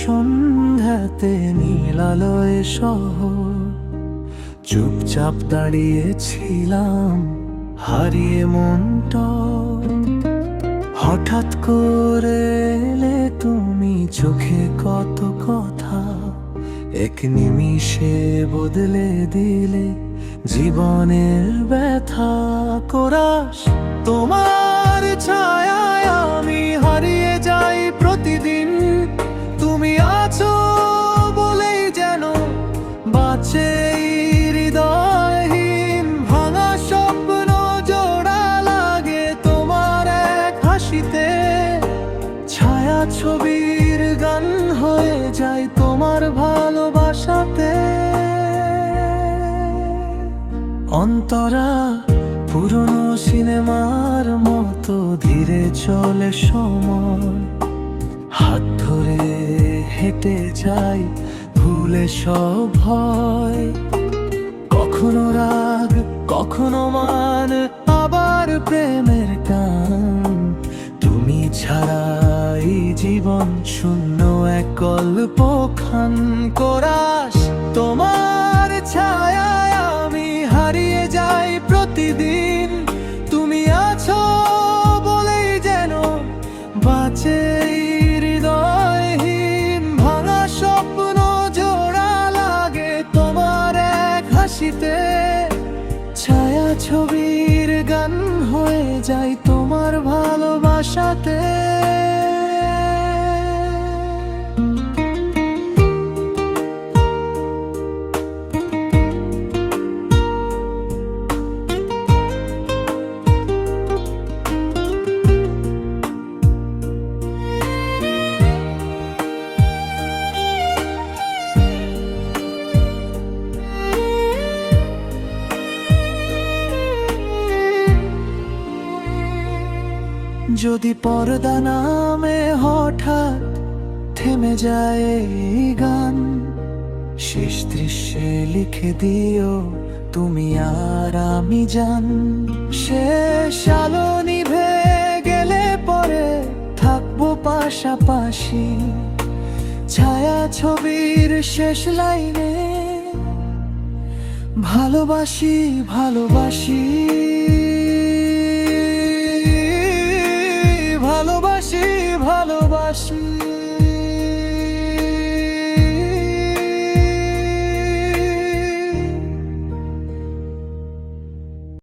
সন্ধ্যাতে নীলালয় শহর, চুপচাপ দাঁড়িয়েছিলাম হারিয়ে মনটা। হঠাৎ করে এলে তুমি, চোখে কত কথা, এক নিমিষে বদলে দিলে জীবনের ব্যথা। কোরাস তোমার ছায়ায় আমি হারিয়ে যাই প্রতিদিন, তুমি আছো বলেই যেন বাঁচে হৃদয়হীন। ভাঙা স্বপ্ন জোড়া লাগে তোমার এক হাসিতে, ছায়া ছবির গান হয়ে যায় তোমার ভালোবাসাতে। অন্তরা পুরনো সিনেমার মতো ধীরে চলে সময়, হাত ধরে হেঁটে যাই ভুলে সব ভয়। কখনো রাগ, কখনো মান, আবার প্রেমের টান। তুমি ছাড়াই জীবন শূন্য এক গল্পখান। কোরাস তোমার ছায়ায় আমি হারিয়ে যাই প্রতিদিন, তুমি আছো বলেই যেন বাঁচে হৃদয়হীন। ভাঙা স্বপ্ন জোড়া লাগে তোমার এক হাসিতে, ছায়া ছবির গান হয়ে যায় তোমার ভালোবাসাতে। যদি পর্দা নামে হঠাৎ থেমে যায় এই গান, শেষ দৃশ্যে লিখে দিও তুমি আর আমি জান। শেষ আলো নিভে গেলে পরে থাকবো পাশাপাশি, ছায়া ছবির শেষ লাইনে ভালোবাসি ভালোবাসি ভালোবাসি ভালোবাসি।